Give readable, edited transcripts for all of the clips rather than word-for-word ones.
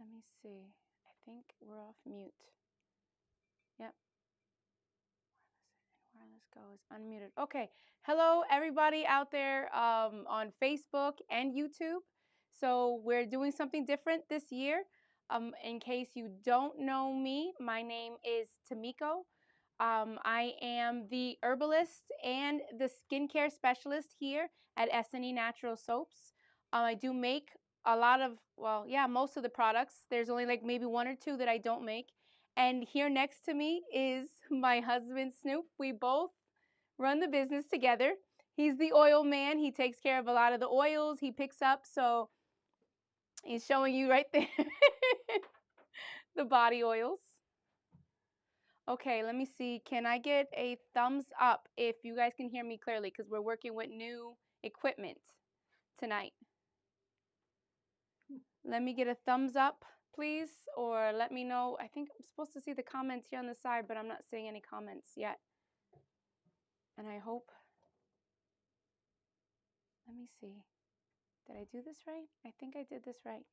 Let me see. I think we're off mute. Yep. Wireless go is unmuted. Okay. Hello, everybody out there on Facebook and YouTube. So we're doing something different this year. In case you don't know me, my name is Tamiko. I am the herbalist and the skincare specialist here at S&E Natural Soaps. I do make a lot of, well, yeah, most of the products. There's only like maybe one or two that I don't make. And here next to me is my husband, Snoop. We both run the business together. He's the oil man. He takes care of a lot of the oils he picks up. So he's showing you right there the body oils. Okay, let me see. Can I get a thumbs up if you guys can hear me clearly? Because we're working with new equipment tonight. Let me get a thumbs up, please, or let me know. I think I'm supposed to see the comments here on the side, but I'm not seeing any comments yet. And I hope, let me see. Did I do this right? I think I did this right.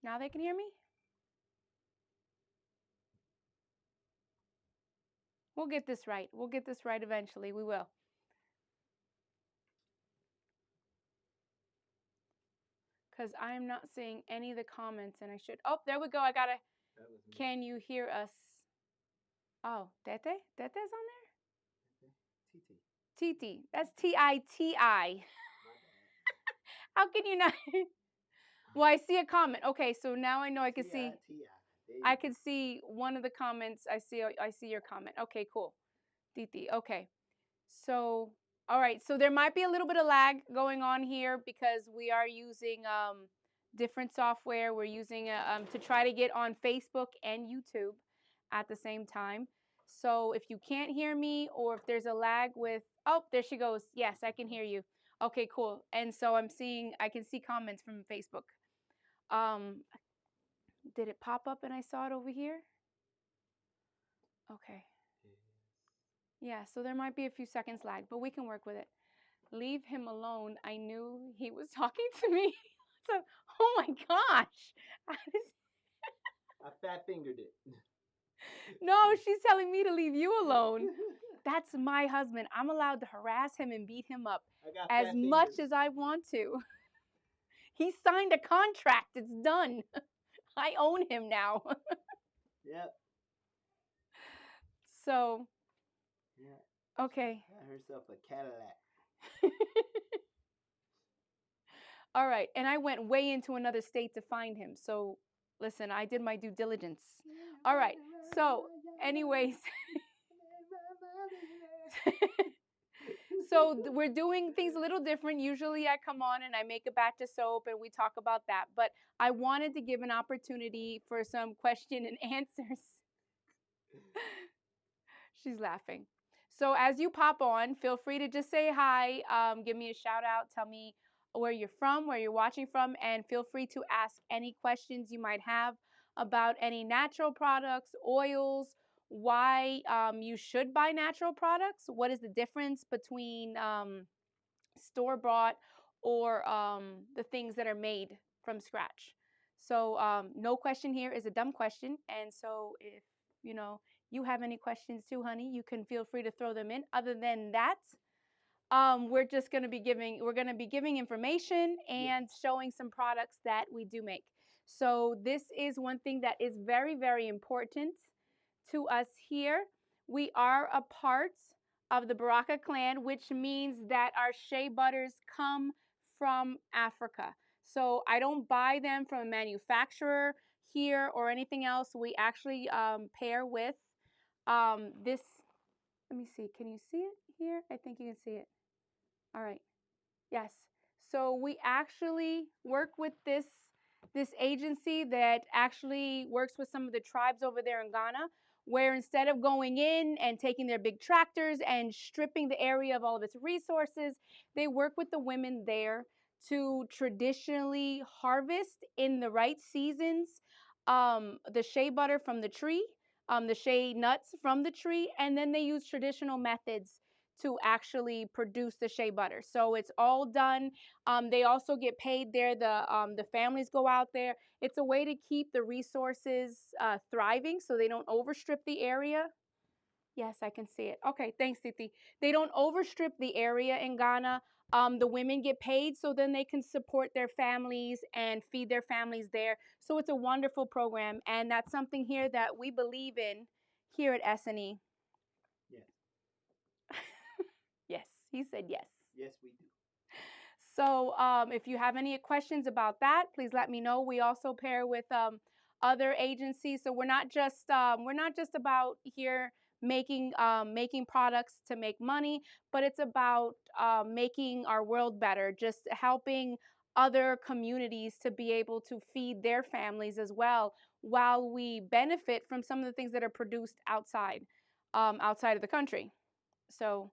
Now they can hear me? We'll get this right. We'll get this right eventually. We will. Because I'm not seeing any of the comments, and I should. Oh, there we go. I got to. Can you hear us? Oh, Tete? Tete's on there? Titi. That's T-I-T-I. How can you not? Well, I see a comment. Okay, so now I know I can see. I can see one of the comments. I see your comment. Okay, cool. Titi. Okay. So, all right. So there might be a little bit of lag going on here because we are using different software. We're using to try to get on Facebook and YouTube at the same time. So if you can't hear me or if there's a lag with, oh, there she goes. Yes, I can hear you. Okay, cool. And so I can see comments from Facebook. Did it pop up and I saw it over here? Okay. Yeah, so there might be a few seconds lag, but we can work with it. Leave him alone. I knew he was talking to me. So, oh my gosh. I fat fingered it. No, she's telling me to leave you alone. That's my husband. I'm allowed to harass him and beat him up as much as I want to. He signed a contract. It's done. I own him now. Yep. So, Yeah. okay. Got herself a Cadillac. All right. And I went way into another state to find him. So, listen, I did my due diligence. All right. So, anyways. So we're doing things a little different. Usually I come on and I make a batch of soap and we talk about that. But I wanted to give an opportunity for some question and answers. She's laughing. So as you pop on, feel free to just say hi, give me a shout out, tell me where you're from, where you're watching from, and feel free to ask any questions you might have about any natural products, oils, why you should buy natural products, what is the difference between store-bought or the things that are made from scratch. So no question here is a dumb question. And so if, you have any questions too, honey, you can feel free to throw them in. Other than that, we're just going to be giving information and showing some products that we do make. So this is one thing that is very, very important to us here. We are a part of the Baraka clan, which means that our shea butters come from Africa. So I don't buy them from a manufacturer here or anything else. We actually pair with this. Let me see. Can you see it here? I think you can see it. All right. Yes. So we actually work with this agency that actually works with some of the tribes over there in Ghana, where instead of going in and taking their big tractors and stripping the area of all of its resources, they work with the women there to traditionally harvest in the right seasons the shea butter from the tree, the shea nuts from the tree, and then they use traditional methods to actually produce the shea butter. So it's all done. They also get paid there. The families go out there. It's a way to keep the resources thriving so they don't overstrip the area. Yes, I can see it. Okay, thanks, Titi. They don't overstrip the area in Ghana. The women get paid so then they can support their families and feed their families there. So it's a wonderful program, and that's something here that we believe in here at S&E. Yes. Yes, he said yes. Yes, we do. So if you have any questions about that, please let me know. We also pair with other agencies, so we're not just about here making products to make money, but it's about making our world better, just helping other communities to be able to feed their families as well, while we benefit from some of the things that are produced outside of the country. So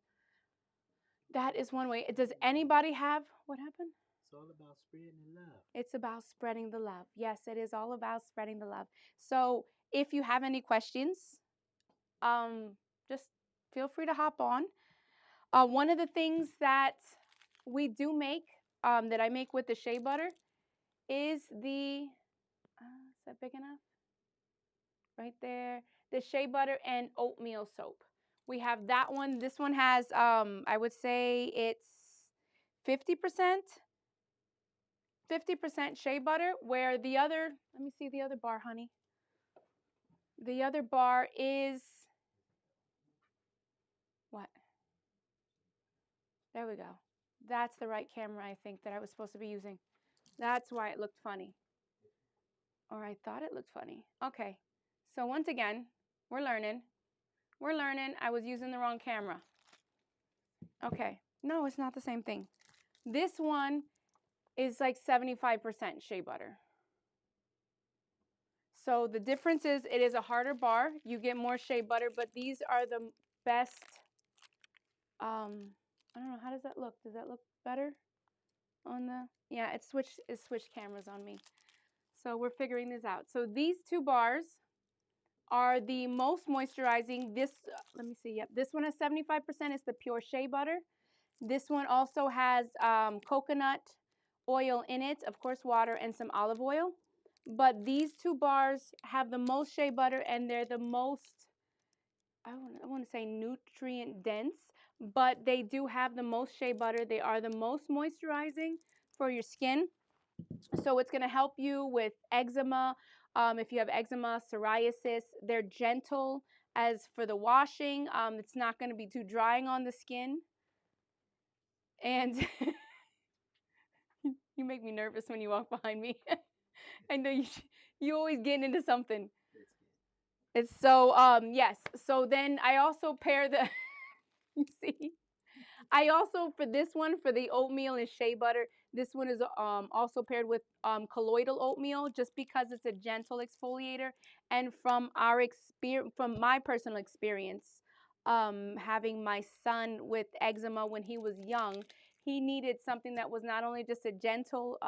that is one way. Does anybody have what happened? It's all about spreading the love. It's about spreading the love. Yes, it is all about spreading the love. So if you have any questions, just feel free to hop on. One of the things that we do make, that I make with the shea butter, is is that big enough? Right there. The shea butter and oatmeal soap. We have that one. This one has, I would say it's 50%. 50% shea butter, where the other, let me see the other bar, honey. The other bar is, what? There we go. That's the right camera, I think, that I was supposed to be using. That's why it looked funny. Or I thought it looked funny. Okay. So once again, we're learning. We're learning. I was using the wrong camera. Okay. No, it's not the same thing. This one is like 75% shea butter. So the difference is it is a harder bar. You get more shea butter, but these are the best. I don't know, how does that look? Does that look better on the, yeah, it switched cameras on me. So we're figuring this out. So these two bars are the most moisturizing. This, let me see, yep, this one has 75%. It's the pure shea butter. This one also has coconut oil in it, of course, water and some olive oil. but these two bars have the most shea butter, and they're the most, I want to say nutrient dense, but they do have the most shea butter. They are the most moisturizing for your skin. So it's going to help you with eczema. If you have eczema, psoriasis, they're gentle. As for the washing, it's not going to be too drying on the skin. And you make me nervous when you walk behind me. I know you always getting into something. It's so yes. So then I also pair the you see. I also, for this one, for the oatmeal and shea butter, this one is also paired with colloidal oatmeal, just because it's a gentle exfoliator. And from our experience, from my personal experience, having my son with eczema when he was young, he needed something that was not only just a gentle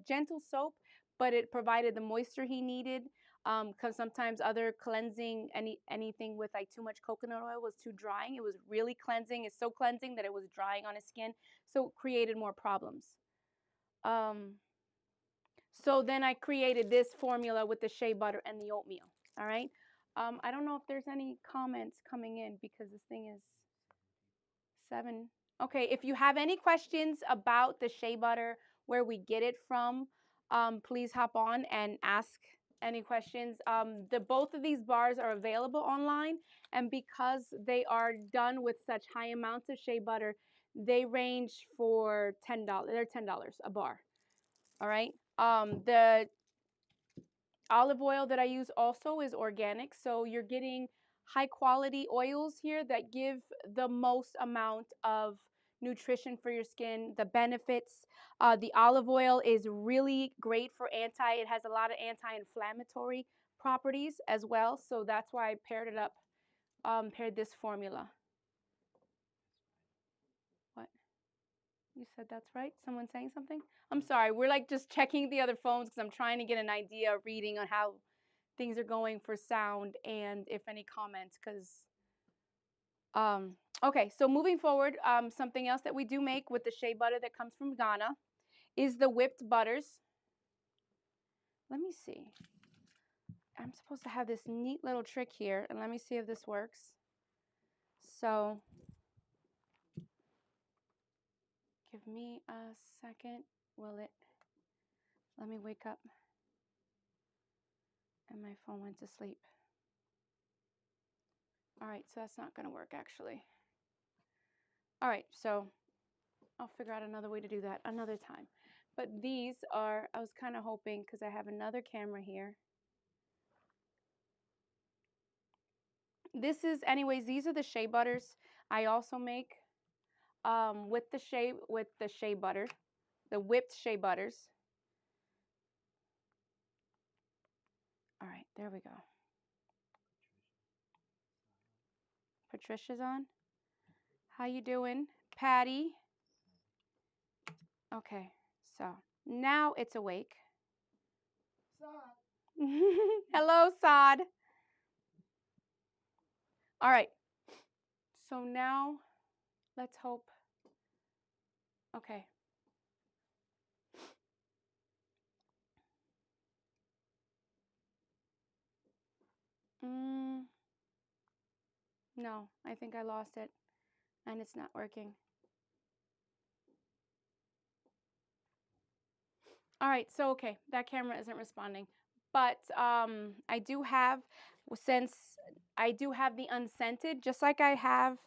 gentle soap, but it provided the moisture he needed. Because sometimes other cleansing, anything with like too much coconut oil was too drying. It was really cleansing. It's so cleansing that it was drying on his skin, so it created more problems. So then I created this formula with the shea butter and the oatmeal. All right. I don't know if there's any comments coming in because this thing is 7. Okay, if you have any questions about the shea butter, where we get it from, please hop on and ask any questions. Both of these bars are available online, and because they are done with such high amounts of shea butter, they range for $10. They're $10 a bar. All right. The olive oil that I use also is organic, so you're getting high quality oils here that give the most amount of nutrition for your skin, the benefits. The olive oil is really great for it has a lot of anti-inflammatory properties as well, so that's why I paired it up, paired this formula. What? You said that's right? Someone saying something? I'm sorry, we're like just checking the other phones because I'm trying to get an idea of reading on how things are going for sound and if any comments, because okay, so moving forward, something else that we do make with the shea butter that comes from Ghana is the whipped butters. Let me see. I'm supposed to have this neat little trick here, and let me see if this works. So give me a second. Will it? Let me wake up. And my phone went to sleep. All right, so that's not going to work actually. All right, so I'll figure out another way to do that another time. But these are, I was kind of hoping, because I have another camera here. This is, anyways, these are the shea butters I also make with the shea butter, the whipped shea butters. All right, there we go. Patricia's on. How you doing? Patty. Okay, so now it's awake. Hello, Sod. All right, so now let's hope. Okay. No, I think I lost it and it's not working. All right, so okay, that camera isn't responding. But I do have, since I do have the unscented, just like I have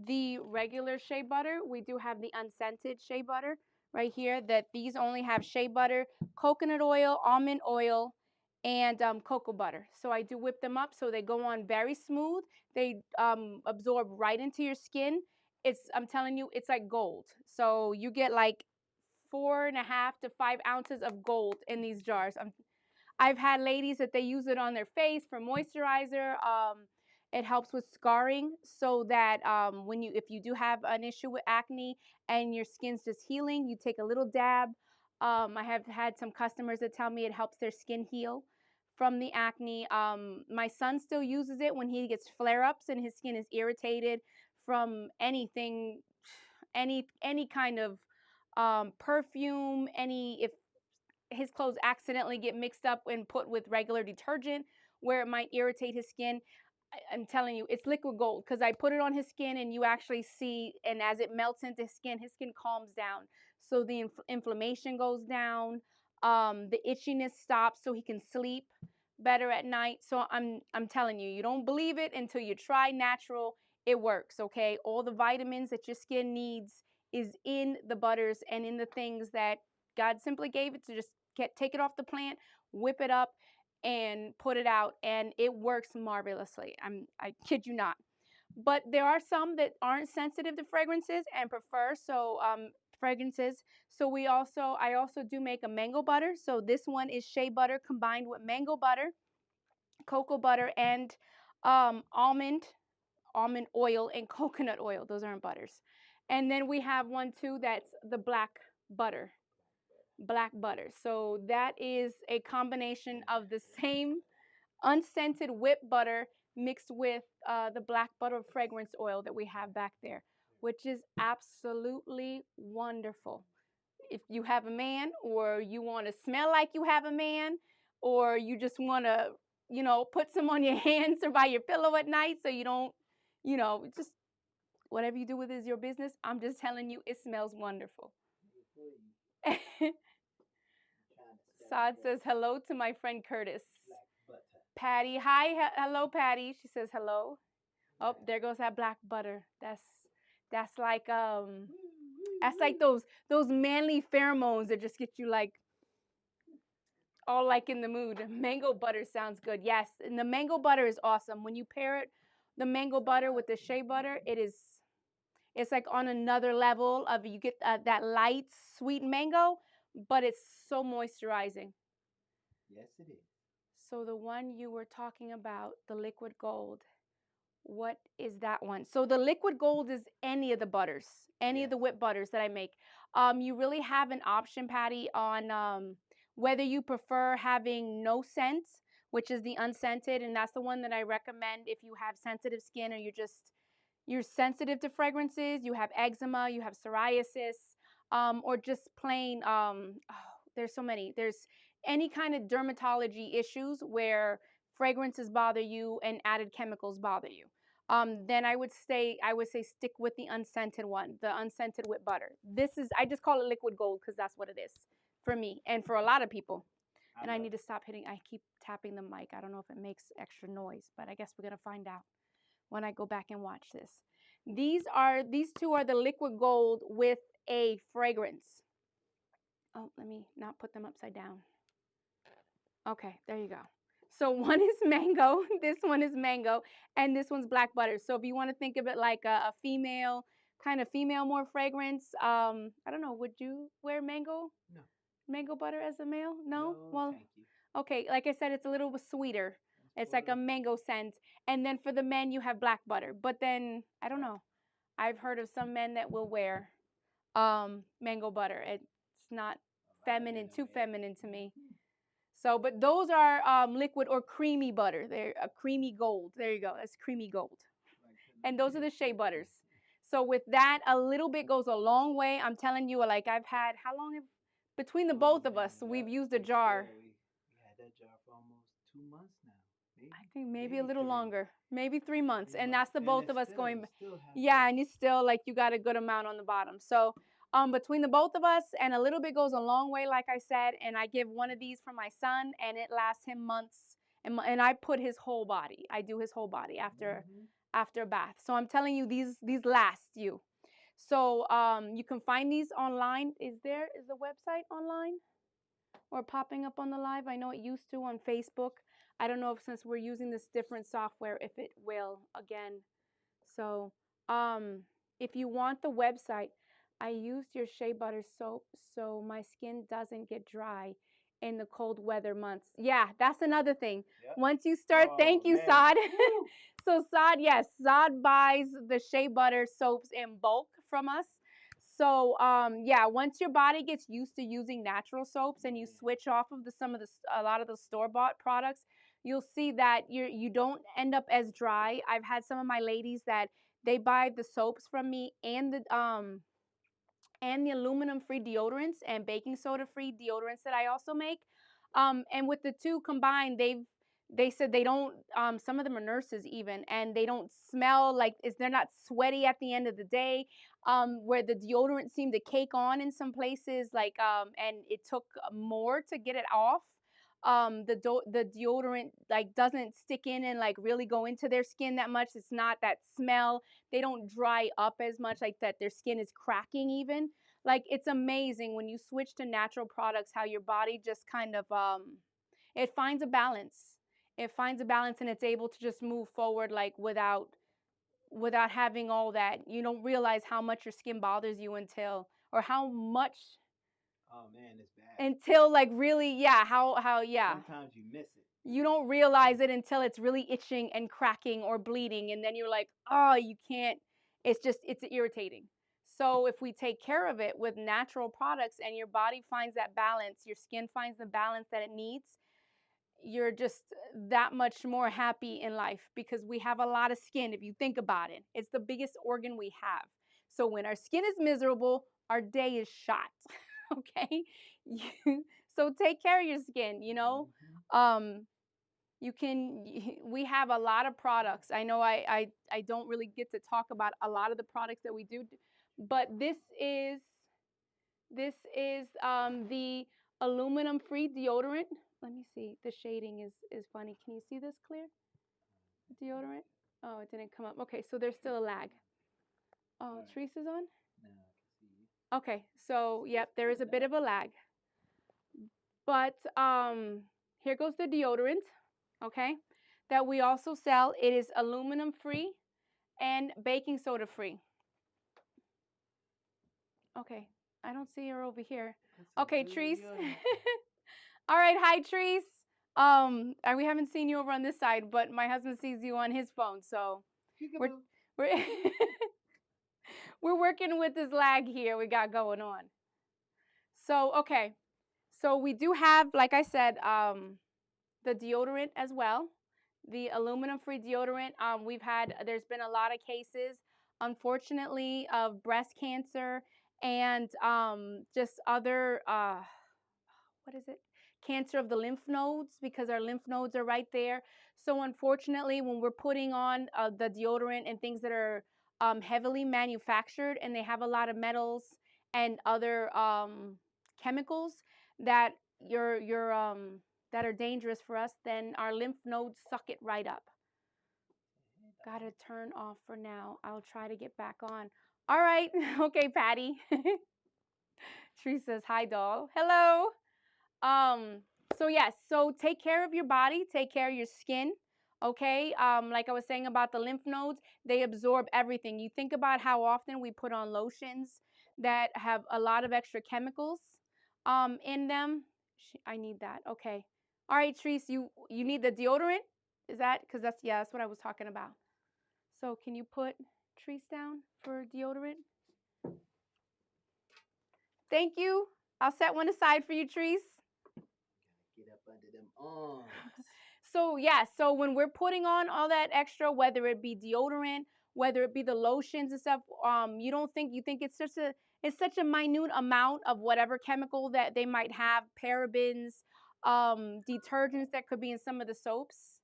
the regular shea butter, we do have the unscented shea butter right here, that these only have shea butter, coconut oil, almond oil, and cocoa butter. So I do whip them up so they go on very smooth. They absorb right into your skin. I'm telling you, it's like gold. So you get like 4.5 to 5 ounces of gold in these jars. I've had ladies that they use it on their face for moisturizer. It helps with scarring, so that if you do have an issue with acne and your skin's just healing, you take a little dab. I have had some customers that tell me it helps their skin heal from the acne. My son still uses it when he gets flare-ups and his skin is irritated from anything, any kind of perfume, his clothes accidentally get mixed up and put with regular detergent where it might irritate his skin. I'm telling you, it's liquid gold because I put it on his skin and you actually see, and as it melts into his skin calms down. So the inflammation goes down, the itchiness stops so he can sleep better at night. So I'm telling you, you don't believe it until you try natural. It works, okay? All the vitamins that your skin needs is in the butters and in the things that God simply gave it to just take it off the plant, whip it up, and put it out, and it works marvelously. I kid you not. But there are some that aren't sensitive to fragrances and prefer fragrances. So I also do make a mango butter. So this one is shea butter combined with mango butter, cocoa butter, and almond oil and coconut oil. Those aren't butters. And then we have one too that's the butter black butter. So that is a combination of the same unscented whipped butter mixed with the black butter fragrance oil that we have back there, which is absolutely wonderful. If you have a man, or you want to smell like you have a man, or you just want to, put some on your hands or by your pillow at night so you don't, just whatever you do with is your business. I'm just telling you, it smells wonderful. Saad says hello to my friend Curtis. Patty, hi, hello, Patty. She says hello. Oh, there goes that black butter. That's like those manly pheromones that just get you like all like in the mood. Mango butter sounds good. Yes, and the mango butter is awesome. When you pair it, the mango butter with the shea butter, it's like on another level of you get that light sweet mango, but it's so moisturizing. Yes, it is. So the one you were talking about, the liquid gold, what is that one? So the liquid gold is any of the butters, any of the whipped butters that I make. You really have an option, Patty, on whether you prefer having no scent, which is the unscented, and that's the one that I recommend if you have sensitive skin or you're sensitive to fragrances, you have eczema, you have psoriasis, or just plain, there's so many. There's any kind of dermatology issues where fragrances bother you and added chemicals bother you. Then I would say stick with the unscented one, the unscented with butter. I just call it liquid gold because that's what it is for me and for a lot of people. And I need to stop I keep tapping the mic. I don't know if it makes extra noise, but I guess we're going to find out when I go back and watch this. These two are the liquid gold with a fragrance. Oh, let me not put them upside down. Okay, there you go. So one is mango, this one is mango, and this one's black butter. So if you want to think of it like a female, kind of female more fragrance, I don't know, would you wear mango? No. Mango butter as a male? No? No, Well, thank you. okay, like I said, it's a little bit sweeter. It's like a mango scent. And then for the men, you have black butter. But then, I don't know. I've heard of some men that will wear mango butter. It's not feminine, too feminine to me. So, but those are liquid or creamy butter. They're a creamy gold. There you go. That's creamy gold. And those are the shea butters. So with that, a little bit goes a long way. I'm telling you, like I've had, how long between the both of us, we've used a jar. We had that jar for almost 2 months now. I think maybe a little longer, maybe 3 months. And that's the And both of us going, yeah, and it's still like you got a good amount on the bottom. So between the both of us, and a little bit goes a long way, like I said. And I give one of these for my son, and it lasts him months. And I put his whole body. I do his whole body after a bath. So I'm telling you, these last you. So you can find these online. Is the website online or popping up on the live? I know it used to on Facebook. I don't know if since we're using this different software, if it will again. So if you want the website, I used your shea butter soap so my skin doesn't get dry in the cold weather months. Yeah, that's another thing. Yep. Once you start, thank you, Saad. So Saad, yes, Saad buys the shea butter soaps in bulk from us. So yeah, once your body gets used to using natural soaps and you switch off of a lot of the store-bought products, you'll see that you don't end up as dry. I've had some of my ladies that they buy the soaps from me and and the aluminum-free deodorants and baking soda-free deodorants that I also make. And with the two combined, they said they don't. Some of them are nurses even, and they don't smell like they're not sweaty at the end of the day. Where the deodorant seemed to cake on in some places, like and it took more to get it off. The deodorant like doesn't stick in and like really go into their skin that much. It's not that smell. They don't dry up as much like that. Their skin is cracking even. Like it's amazing when you switch to natural products how your body just kind of it finds a balance. It finds a balance and it's able to just move forward like without having all that. You don't realize how much your skin bothers you until or how much Oh man, it's bad. until like really how Sometimes you miss it. you don't realize it until it's really itching and cracking or bleeding and then you're like, oh, you can't. It's irritating. So if we take care of it with natural products and your body finds that balance, your skin finds the balance that it needs, you're just that much more happy in life because we have a lot of skin. If you think about it, it's the biggest organ we have. So when our skin is miserable, our day is shot. Okay. So take care of your skin, you know. um you can we have a lot of products. I know I don't really get to talk about a lot of the products that we do, but this is the aluminum free deodorant. Let me see. The shading is funny. Can you see this clear? Deodorant? Oh, it didn't come up. Okay, so there's still a lag. Oh, Right. Trace is on? Now I can see you. Okay, so yep, there is a bit of a lag. But here goes the deodorant, okay? That we also sell. It is aluminum free and baking soda free. Okay, I don't see her over here. Okay, Treese. All right, hi Treese. We haven't seen you over on this side, but my husband sees you on his phone, so we're we're we're working with this lag here we got going on. So okay, so we do have, like I said, the deodorant as well, the aluminum-free deodorant. There's been a lot of cases, unfortunately, of breast cancer and just other what is it? Cancer of the lymph nodes because our lymph nodes are right there. So unfortunately, when we're putting on the deodorant and things that are heavily manufactured and they have a lot of metals and other chemicals that that are dangerous for us, then our lymph nodes suck it right up. Gotta turn off for now. I'll try to get back on. All right. Okay, Patty. Tree says, hi, doll. Hello. Um, so yes, so take care of your body, take care of your skin. Okay. Like I was saying about the lymph nodes, they absorb everything. You think about how often we put on lotions that have a lot of extra chemicals in them. I need that. Okay. All right, Treese, you need the deodorant? Is that because that's what I was talking about. So can you put Treese down for deodorant? Thank you. I'll set one aside for you, Treese. Get up under them arms. So yeah, so when we're putting on all that extra, whether it be deodorant, whether it be the lotions and stuff, you think it's such a minute amount of whatever chemical that they might have, parabens, detergents that could be in some of the soaps.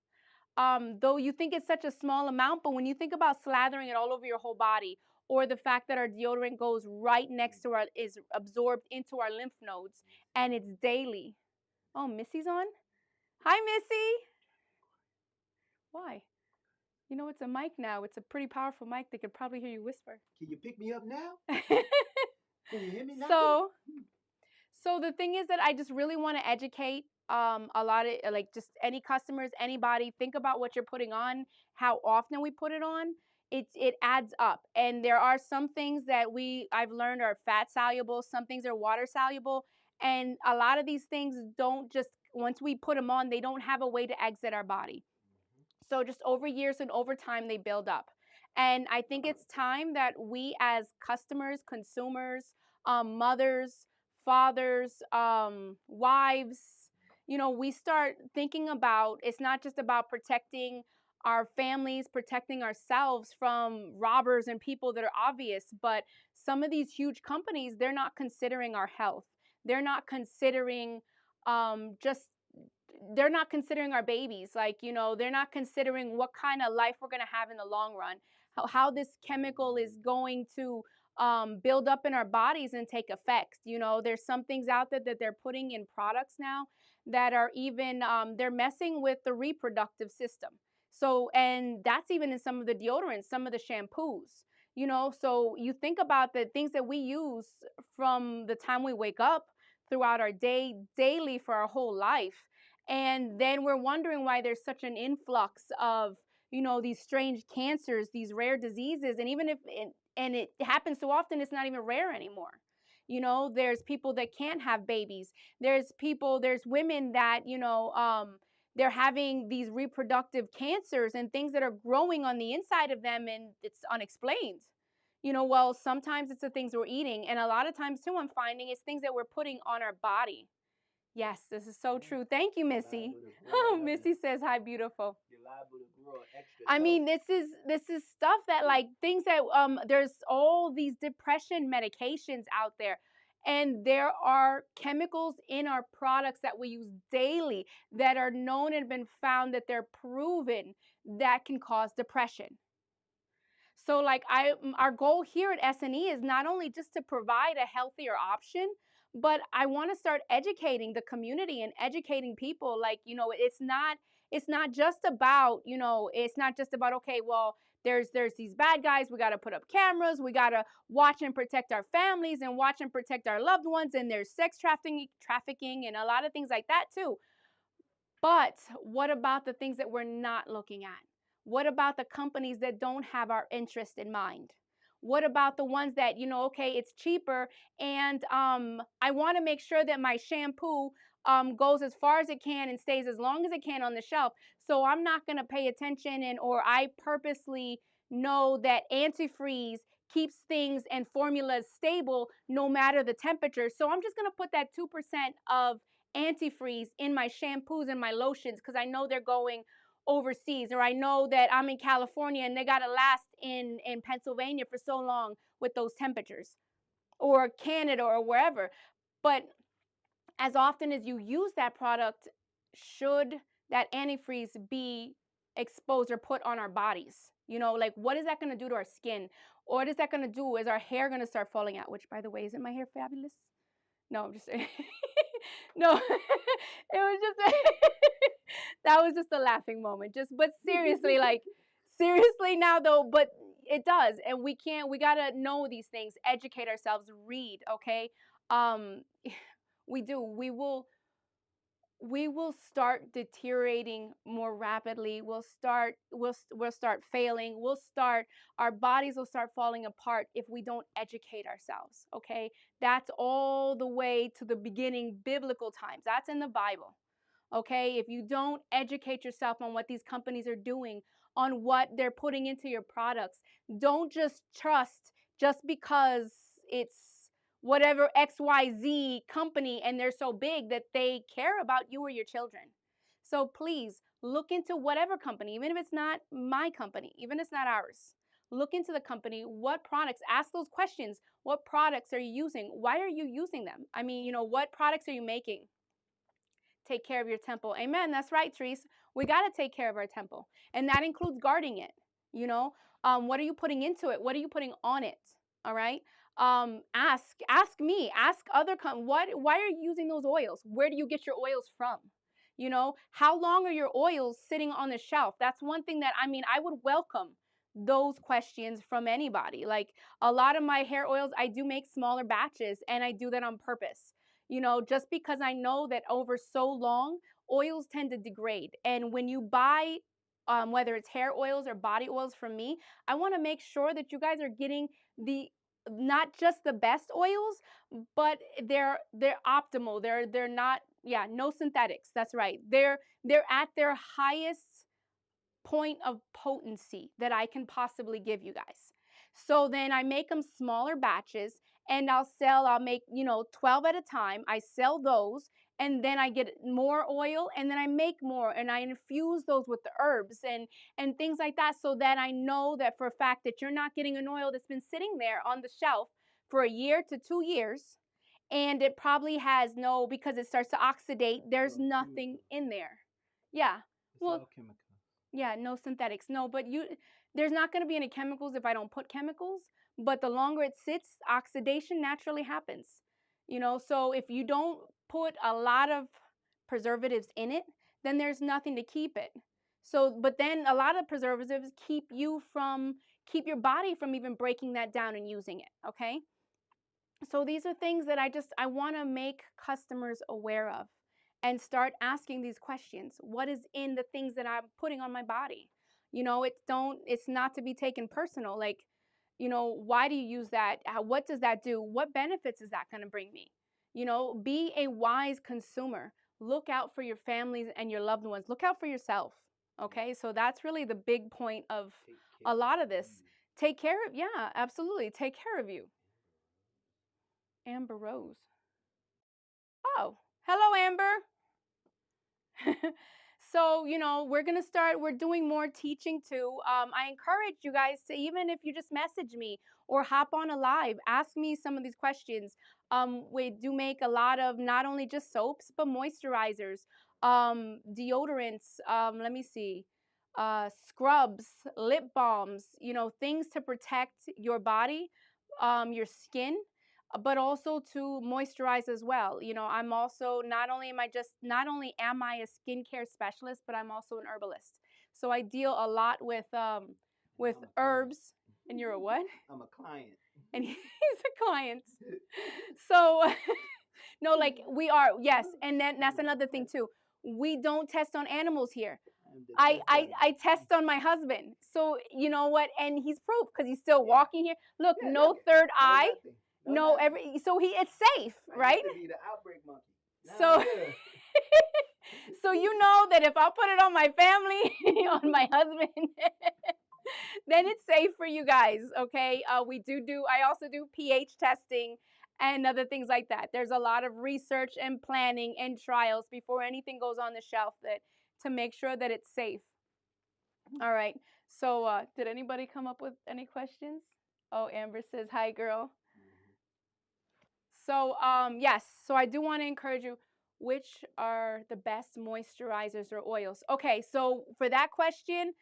Though you think it's such a small amount, but when you think about slathering it all over your whole body, or the fact that our deodorant goes right next to is absorbed into our lymph nodes, and it's daily. Oh, Missy's on? Hi, Missy. Why? You know, it's a mic now. It's a pretty powerful mic. They could probably hear you whisper. Can you pick me up now? Can you hear me now? So the thing is that I just really want to educate a lot of like just any customers, anybody. Think about what you're putting on, how often we put it on. It adds up, and there are some things that I've learned are fat soluble. Some things are water soluble, and a lot of these things don't just once we put them on, they don't have a way to exit our body. So just over years and over time, they build up. And I think it's time that we as customers, consumers, mothers, fathers, wives, we start thinking about, it's not just about protecting our families, protecting ourselves from robbers and people that are obvious. But some of these huge companies, they're not considering our health. They're not considering just they're not considering our babies. Like, they're not considering what kind of life we're going to have in the long run, how this chemical is going to build up in our bodies and take effect. There's some things out there that they're putting in products now that are even, they're messing with the reproductive system. So, and that's even in some of the deodorants, some of the shampoos. So you think about the things that we use from the time we wake up throughout our day, daily for our whole life. And then we're wondering why there's such an influx of, these strange cancers, these rare diseases. And even if, and it happens so often, it's not even rare anymore. There's people that can't have babies. There's women that, they're having these reproductive cancers and things that are growing on the inside of them, and it's unexplained. Well, sometimes it's the things we're eating. And a lot of times, too, I'm finding it's things that we're putting on our body. Yes, this is so true. Thank you, Missy. Oh, Missy says hi, beautiful. You're liable to grow extra I mean, tough. this is stuff that, like, things that there's all these depression medications out there. And there are chemicals in our products that we use daily that are known and been found that they're proven that can cause depression. So, like, our goal here at S&E is not only just to provide a healthier option, but I want to start educating the community and educating people. Like, it's not just about, it's not just about, okay, well, there's these bad guys. We got to put up cameras. We got to watch and protect our families and watch and protect our loved ones. And there's sex trafficking and a lot of things like that too. But what about the things that we're not looking at? What about the companies that don't have our interest in mind? What about the ones that, okay, it's cheaper, and I want to make sure that my shampoo goes as far as it can and stays as long as it can on the shelf. So I'm not going to pay attention, or I purposely know that antifreeze keeps things and formulas stable no matter the temperature. So I'm just going to put that 2% of antifreeze in my shampoos and my lotions because I know they're going overseas, or I know that I'm in California and they got to last in Pennsylvania for so long with those temperatures, or Canada, or wherever. But as often as you use that product, should that antifreeze be exposed or put on our bodies? Like, what is that going to do to our skin? Or what is that going to do? Is our hair going to start falling out? Which, by the way, isn't my hair fabulous? No, I'm just saying. No, it was just that was just a laughing moment. But seriously, like, seriously now though, but it does. And we gotta know these things, educate ourselves, read, okay? Um we do. We will start deteriorating more rapidly. We'll start failing. Our bodies will start falling apart if we don't educate ourselves, okay? That's all the way to the beginning biblical times. That's in the Bible. Okay, if you don't educate yourself on what these companies are doing, on what they're putting into your products, don't just trust just because it's whatever XYZ company and they're so big that they care about you or your children. So please look into whatever company, even if it's not my company, even if it's not ours. Look into the company, what products, ask those questions. What products are you using? Why are you using them? I mean, what products are you making? Take care of your temple. Amen. That's right, Therese. We got to take care of our temple. And that includes guarding it. What are you putting into it? What are you putting on it? All right. Ask me, ask other, why are you using those oils? Where do you get your oils from? How long are your oils sitting on the shelf? That's one thing that, I would welcome those questions from anybody. Like, a lot of my hair oils, I do make smaller batches, and I do that on purpose. Just because I know that over so long, oils tend to degrade. And when you buy, whether it's hair oils or body oils from me, I want to make sure that you guys are getting the not just the best oils, but they're optimal. They're not, yeah, no synthetics. That's right. They're at their highest point of potency that I can possibly give you guys. So then I make them smaller batches, and I'll make, 12 at a time. I sell those, and then I get more oil, and then I make more, and I infuse those with the herbs and things like that, so that I know that for a fact that you're not getting an oil that's been sitting there on the shelf for a year to 2 years, and it probably has no, because it starts to oxidate, there's nothing in there. Yeah. It's Well, all chemical. yeah, no synthetics. No, but there's not going to be any chemicals if I don't put chemicals, but the longer it sits, oxidation naturally happens. So if you don't put a lot of preservatives in it, then there's nothing to keep it. So, but then a lot of preservatives keep your body from even breaking that down and using it, okay? So these are things that I want to make customers aware of and start asking these questions. What is in the things that I'm putting on my body? It's not to be taken personal. Like, why do you use that? What does that do? What benefits is that going to bring me? Be a wise consumer. Look out for your families and your loved ones. Look out for yourself. Okay? So that's really the big point of a lot of this. Take care of, yeah, absolutely. Take care of you. Amber Rose. Oh, hello, Amber. So, we're doing more teaching too. I encourage you guys to, even if you just message me or hop on a live, ask me some of these questions. We do make a lot of not only just soaps, but moisturizers, deodorants, let me see, scrubs, lip balms, things to protect your body, your skin, but also to moisturize as well. I'm also, not only am I a skincare specialist, but I'm also an herbalist. So I deal a lot with herbs. And you're a what? I'm a client. And he's a client. So no, like we are, yes, and then that's another thing too. We don't test on animals here. I test on my husband. So you know what? And he's proof because he's still walking here. Look, no third eye. No, so it's safe, right? Be the outbreak monkey. So so you know that if I put it on my family, on my husband, then it's safe for you guys, okay? I also do pH testing and other things like that. There's a lot of research and planning and trials before anything goes on the shelf to make sure that it's safe. All right. So did anybody come up with any questions? Oh, Amber says, hi, girl. So yes, so I do want to encourage you, which are the best moisturizers or oils? Okay, so for that question,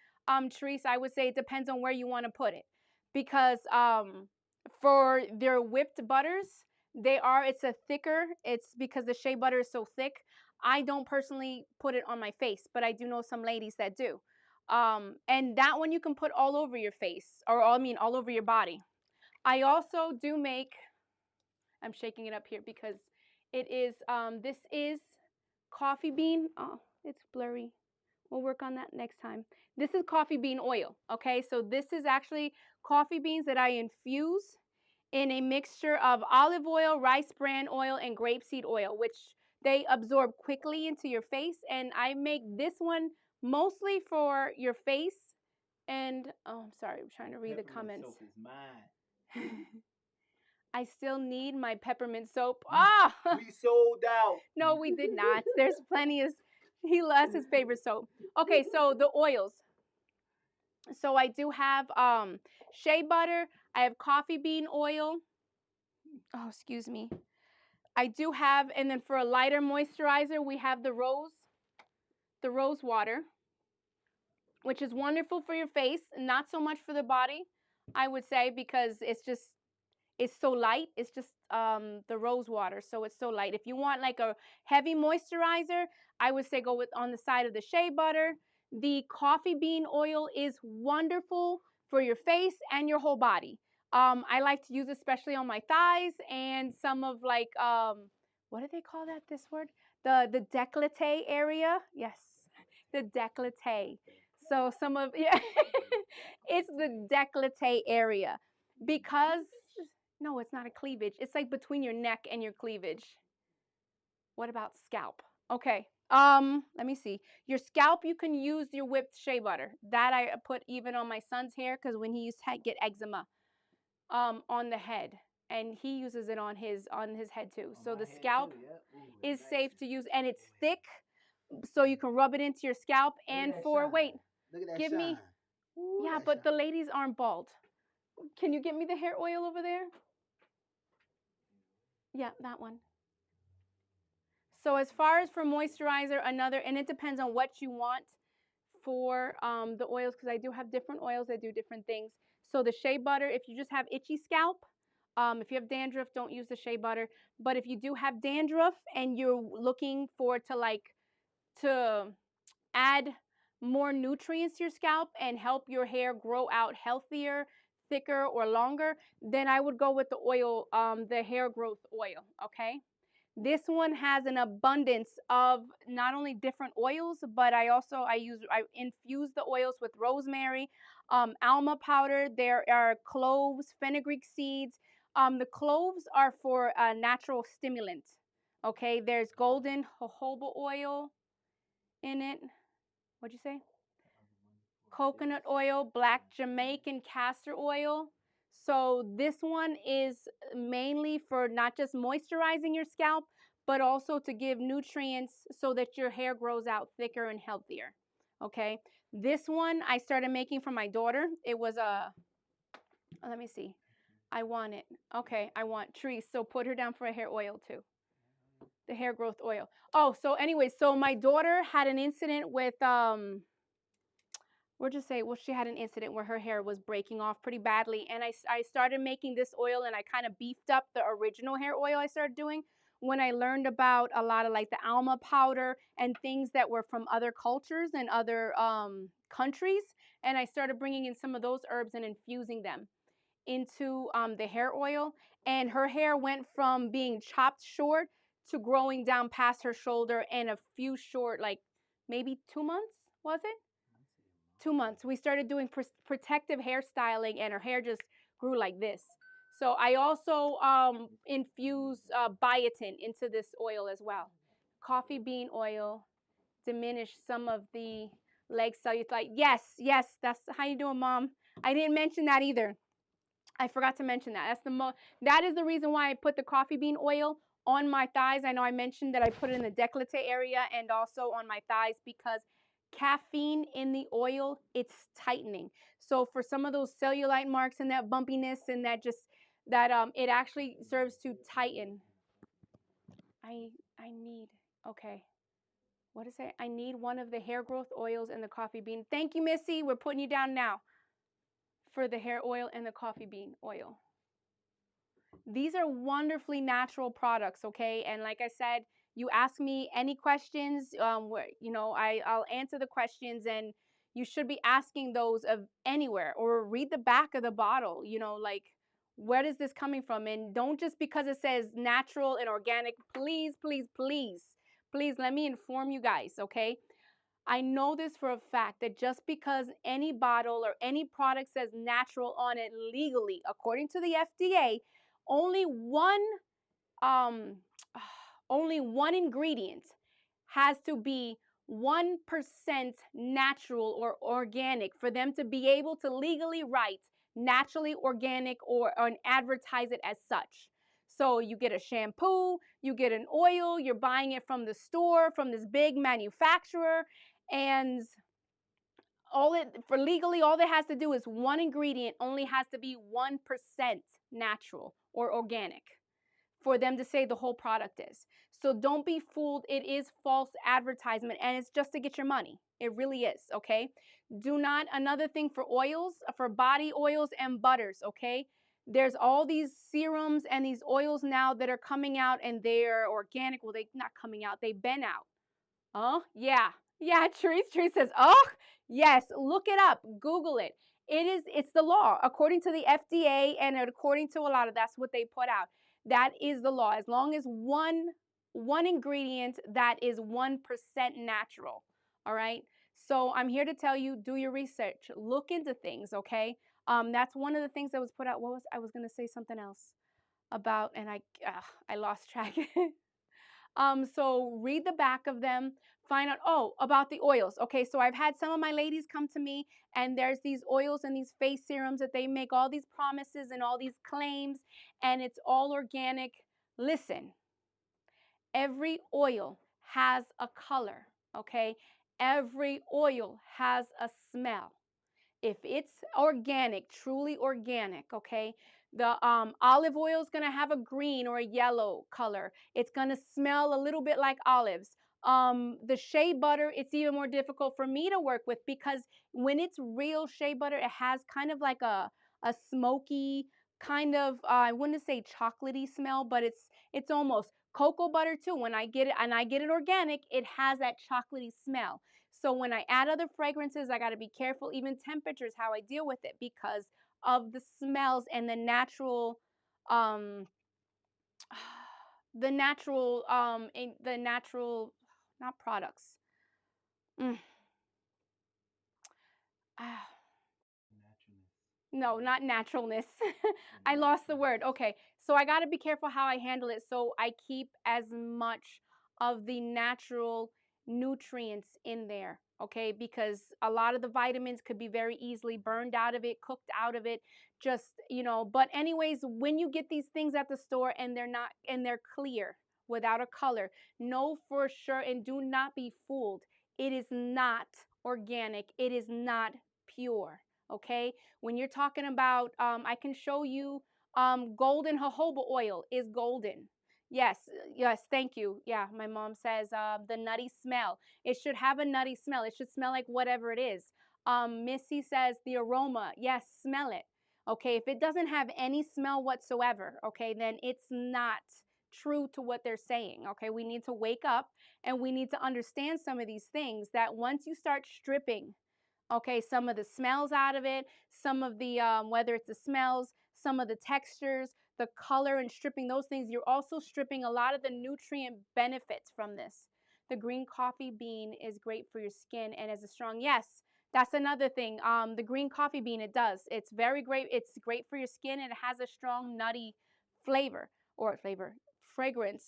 Therese, I would say it depends on where you want to put it. Because for their whipped butters, it's because the shea butter is so thick. I don't personally put it on my face, but I do know some ladies that do. And that one you can put all over your face, or I mean all over your body. I also do make, I'm shaking it up here because this is coffee bean. Oh, it's blurry. We'll work on that next time. This is coffee bean oil, okay? So this is actually coffee beans that I infuse in a mixture of olive oil, rice bran oil, and grapeseed oil, which they absorb quickly into your face. And I make this one mostly for your face. And, oh, I'm sorry, I'm trying to read the comments. Soap is mine. I still need my peppermint soap. We sold out. No, we did not. There's plenty of, he loves his favorite soap. Okay, so the oils. So I do have shea butter. I have coffee bean oil. Oh, excuse me. I do have, and then for a lighter moisturizer, we have the rose water, which is wonderful for your face, not so much for the body, I would say, because it's so light. It's just the rose water, so it's so light. If you want like a heavy moisturizer, I would say go on the side of the shea butter. The coffee bean oil is wonderful for your face and your whole body. I like to use especially on my thighs and some of like, what do they call that, this word? The décolleté area. Yes, the décolleté. So some of, yeah, it's the décolleté area because, no, it's not a cleavage. It's like between your neck and your cleavage. What about scalp? Okay. Let me see. Your scalp, you can use your whipped shea butter. That I put even on my son's hair because when he used to get eczema on the head. and he uses it on his head too. On So my the head scalp too. Yep. Ooh, is nice safe and to use, and it's oily. thick, so you can rub it into your scalp. Look at And that for wait, shine. Look at that give me, shine. Ooh, yeah, that but the shine. ladies aren't bald. Can you get me the hair oil over there? Yeah, that one. So as far as for moisturizer, another, and it depends on what you want for the oils, because I do have different oils that do different things. So the shea butter, if you just have itchy scalp, if you have dandruff, don't use the shea butter. But if you do have dandruff and you're looking for to add more nutrients to your scalp and help your hair grow out healthier, thicker, or longer, then I would go with the oil, the hair growth oil. Okay. This one has an abundance of not only different oils, but I infuse the oils with rosemary, alma powder. There are cloves, fenugreek seeds. The cloves are for a natural stimulant. Okay, there's golden jojoba oil in it. What'd you say? Coconut oil, black Jamaican castor oil. So this one is mainly for not just moisturizing your scalp, but also to give nutrients so that your hair grows out thicker and healthier. Okay. This one I started making for my daughter. It was let me see. I want it. Okay. I want Trees. So put her down for a hair oil too. The hair growth oil. Oh, so anyway, so my daughter had an incident with, we'll just say, well, she had an incident where her hair was breaking off pretty badly. And I started making this oil, and I kind of beefed up the original hair oil I started doing when I learned about a lot of like the alma powder and things that were from other cultures and other countries. And I started bringing in some of those herbs and infusing them into the hair oil. And her hair went from being chopped short to growing down past her shoulder in a few short, like maybe 2 months, was it? 2 months. We started doing protective hairstyling, and her hair just grew like this. So I also infuse biotin into this oil as well. Coffee bean oil, diminish some of the leg cellulite. Yes, yes, that's how you doing, Mom. I didn't mention that either. I forgot to mention that. That is the reason why I put the coffee bean oil on my thighs. I know I mentioned that I put it in the décolleté area and also on my thighs, because caffeine in the oil, it's tightening. So for some of those cellulite marks and that bumpiness and that it actually serves to tighten. I need, okay. What is it? I need one of the hair growth oils and the coffee bean. Thank you, Missy. We're putting you down now for the hair oil and the coffee bean oil. These are wonderfully natural products, okay? And like I said, you ask me any questions, I'll answer the questions, and you should be asking those of anywhere, or read the back of the bottle, like, where is this coming from? And don't just because it says natural and organic, please, please, please, please let me inform you guys, okay? I know this for a fact that just because any bottle or any product says natural on it legally, according to the FDA, only one um only one ingredient has to be 1% natural or organic for them to be able to legally write naturally organic or advertise it as such. So you get a shampoo, you get an oil, you're buying it from the store, from this big manufacturer, and all that has to do is one ingredient only has to be 1% natural or organic for them to say the whole product is. So don't be fooled. It is false advertisement, and it's just to get your money. It really is, okay? Do not, another thing for oils, for body oils and butters, okay? There's all these serums and these oils now that are coming out, and they're organic. Well, they not coming out, they've been out. Oh, yeah. Yeah, Trees says, oh, yes, look it up. Google it. It's the law. According to the FDA and according to a lot of, that's what they put out. That is the law. As long as one ingredient that is 1% natural. All right. So I'm here to tell you, do your research. Look into things, okay? That's one of the things that was put out. I was gonna say something else about, and I lost track. So read the back of them, find out, oh, about the oils. Okay, so I've had some of my ladies come to me, and there's these oils and these face serums that they make all these promises and all these claims, and it's all organic. Listen, every oil has a color, okay? Every oil has a smell. If it's organic, truly organic, okay, the olive oil is going to have a green or a yellow color. It's going to smell a little bit like olives. The shea butter, it's even more difficult for me to work with because when it's real shea butter, it has kind of like a smoky kind of I wouldn't say chocolatey smell, but it's almost cocoa butter too. When I get it and I get it organic, it has that chocolatey smell. So when I add other fragrances, I got to be careful, even temperatures, how I deal with it because of the smells and um, the natural, not products. Mm, ah, Naturalness. No, not naturalness. The I lost the word. naturalness. Okay. So I got to be careful how I handle it. So I keep as much of the natural nutrients in there. Okay. Because a lot of the vitamins could be very easily burned out of it, cooked out of it. But anyways, when you get these things at the store and they're clear without a color, know for sure and do not be fooled. It is not organic. It is not pure. Okay. When you're talking about, I can show you golden jojoba oil is golden. Yes, yes, thank you. Yeah, my mom says the nutty smell. It should have a nutty smell. It should smell like whatever it is. Missy says the aroma. Yes, smell it. Okay, if it doesn't have any smell whatsoever, okay, then it's not true to what they're saying. Okay, we need to wake up and we need to understand some of these things that once you start stripping, okay, some of the smells out of it, some of the, whether it's the smells, some of the textures, the color, and stripping those things, you're also stripping a lot of the nutrient benefits from this. The green coffee bean is great for your skin and as a strong, yes, that's another thing. The green coffee bean, it does. It's very great. It's great for your skin and it has a strong nutty flavor or fragrance.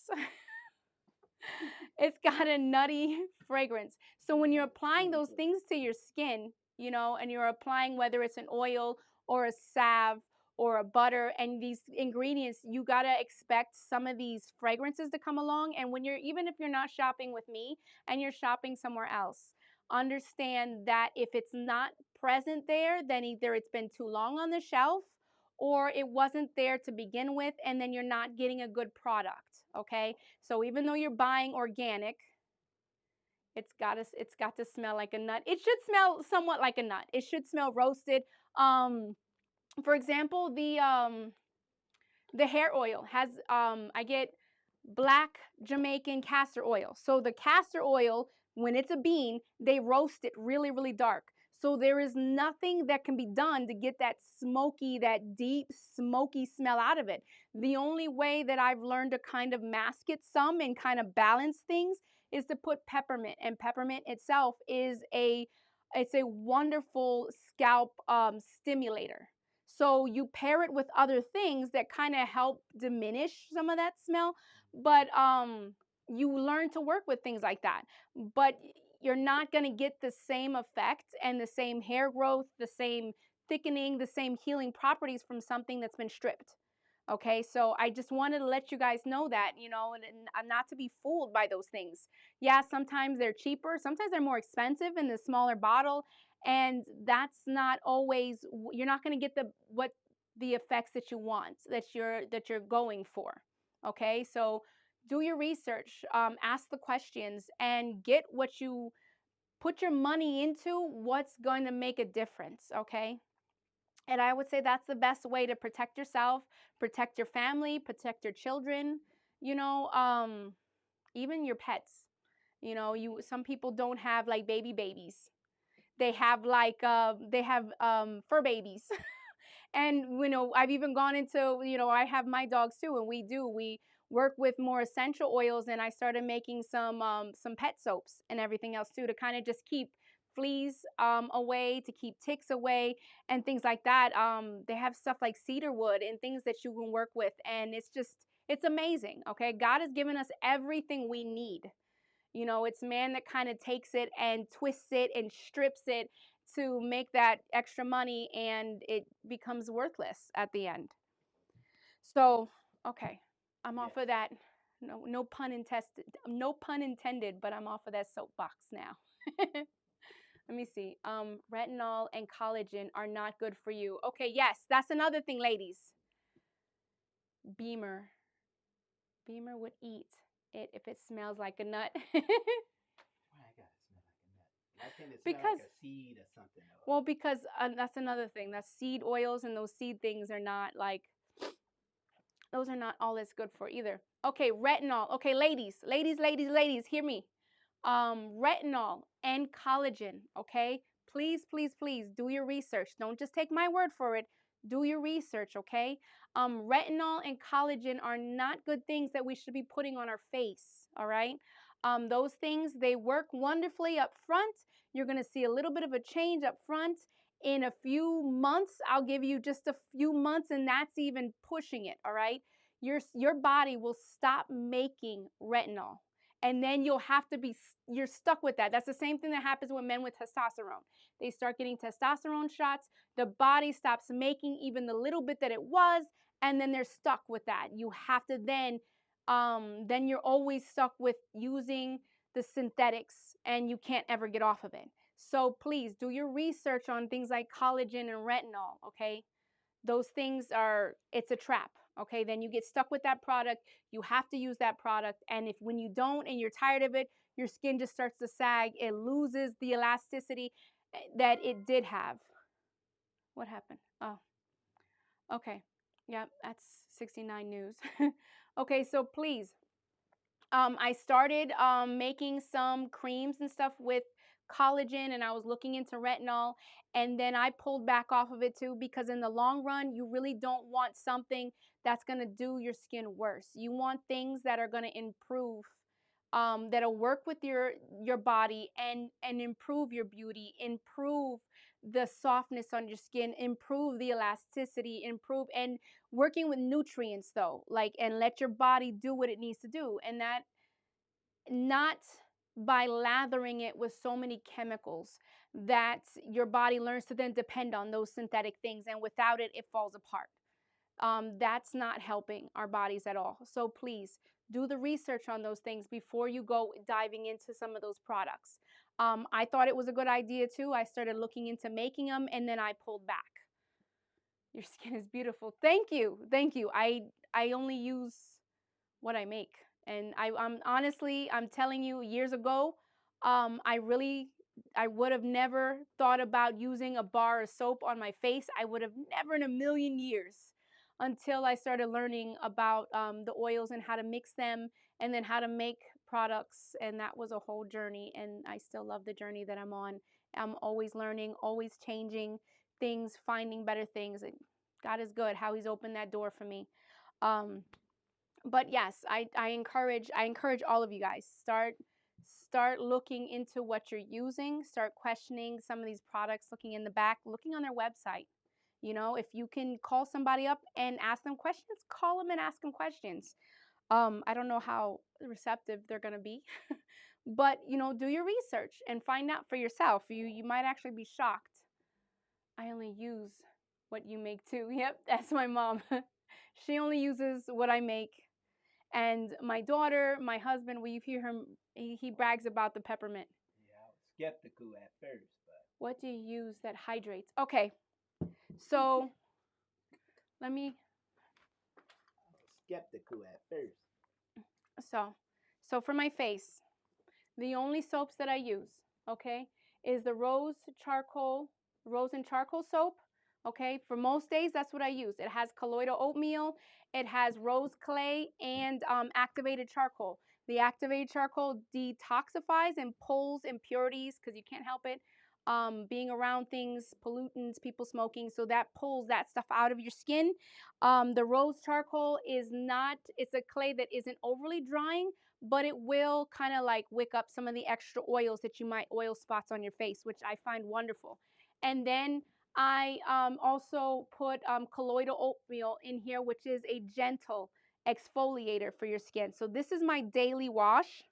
It's got a nutty fragrance. So when you're applying those things to your skin, and you're applying whether it's an oil or a salve or a butter and these ingredients, you got to expect some of these fragrances to come along. And even if you're not shopping with me and you're shopping somewhere else, understand that if it's not present there, then either it's been too long on the shelf or it wasn't there to begin with, and then you're not getting a good product. Okay. So even though you're buying organic, it's got to smell like a nut. It should smell somewhat like a nut. It should smell roasted. Um, for example, the hair oil has I get black Jamaican castor oil. So the castor oil, when it's a bean, they roast it really, really dark. So there is nothing that can be done to get that smoky, that deep smoky smell out of it. The only way that I've learned to kind of mask it some and kind of balance things is to put peppermint. And peppermint itself it's a wonderful scalp stimulator. So you pair it with other things that kind of help diminish some of that smell, but you learn to work with things like that. But you're not going to get the same effect and the same hair growth, the same thickening, the same healing properties from something that's been stripped. Okay, so I just wanted to let you guys know that, and not to be fooled by those things. Yeah, sometimes they're cheaper, sometimes they're more expensive in the smaller bottle, and that's not always, you're not going to get the effects that you want, that you're going for. Okay, so do your research, ask the questions, and get what you put your money into, what's going to make a difference. Okay. And I would say that's the best way to protect yourself, protect your family, protect your children, you know, um, even your pets. Some people don't have like babies. They have fur babies. And I've even gone into, I have my dogs too, and we work with more essential oils, and I started making some pet soaps and everything else too to kind of just keep fleas away, to keep ticks away, and things like that. They have stuff like cedar wood and things that you can work with, and It's amazing, okay? God has given us everything we need. You know, it's man that kind of takes it and twists it and strips it to make that extra money, and it becomes worthless at the end. So, okay, I'm off of Yes. that. No pun intended. No pun intended, but I'm off of that soapbox now. Let me see. Retinol and collagen are not good for you. Okay, yes, that's another thing, ladies. Beamer. Beamer would eat it if it smells like a nut. Why I gotta smell like a nut? Why can't it smell like Because a seed or something? Or Well, because that's another thing. That's seed oils, and those seed things are not like those are not all it's good for either. Okay, retinol. Okay, ladies, hear me. Retinol and collagen. Okay, please do your research. Don't just take my word for it. Do your research. Okay. Retinol and collagen are not good things that we should be putting on our face. All right. Those things, they work wonderfully up front. You're going to see a little bit of a change up front in a few months. I'll give you just a few months, and that's even pushing it. All right. Your body will stop making retinol, and then you'll have to be you're stuck with that. That's the same thing that happens with men with testosterone. They start getting testosterone shots, the body stops making even the little bit that it was, and then they're stuck with that. You have to then you're always stuck with using the synthetics, and you can't ever get off of it. So please do your research on things like collagen and retinol. Okay, those things are, it's a trap. Okay, then you get stuck with that product. You have to use that product, and if when you don't and you're tired of it, your skin just starts to sag. It loses the elasticity that it did have. What happened? Oh, okay. Yeah, that's 69 news. Okay, so please, I started making some creams and stuff with collagen, and I was looking into retinol, and then I pulled back off of it too, because in the long run, you really don't want something that's going to do your skin worse. You want things that are going to improve, that'll work with your body and improve your beauty, improve the softness on your skin, improve the elasticity, improve and working with nutrients though, like, and let your body do what it needs to do, and that not by lathering it with so many chemicals that your body learns to then depend on those synthetic things, and without it, it falls apart. That's not helping our bodies at all. So please do the research on those things before you go diving into some of those products. I thought it was a good idea too. I started looking into making them, and then I pulled back. Your skin is beautiful. Thank you. Thank you. I only use what I make. And I'm honestly, I'm telling you, years ago, I would have never thought about using a bar of soap on my face. I would have never in a million years, until I started learning about the oils and how to mix them, and then how to make products. And that was a whole journey. And I still love the journey that I'm on. I'm always learning, always changing things, finding better things. And God is good, how He's opened that door for me. Um, but yes, I encourage all of you guys, start looking into what you're using, start questioning some of these products, looking in the back, looking on their website. You know, if you can call somebody up and ask them questions, call them and ask them questions. I don't know how receptive they're going to be, but you know, do your research and find out for yourself. You might actually be shocked. I only use what you make too. Yep, that's my mom. She only uses what I make. And my daughter, my husband, when you hear him, he brags about the peppermint. yeah, I was skeptical at first, What do you use that hydrates? Okay, so let me, I was skeptical at first. so, so for my face, the only soaps that I use, okay, is the rose and charcoal soap. Okay, for most days, that's what I use. It has colloidal oatmeal, it has rose clay, and activated charcoal. The activated charcoal detoxifies and pulls impurities, because you can't help it. Being around things, pollutants, people smoking, so that pulls that stuff out of your skin. The rose charcoal is not, it's a clay that isn't overly drying, but it will kind of like wick up some of the extra oils that you might, oil spots on your face, which I find wonderful. And then I also put colloidal oatmeal in here, which is a gentle exfoliator for your skin. So this is my daily wash.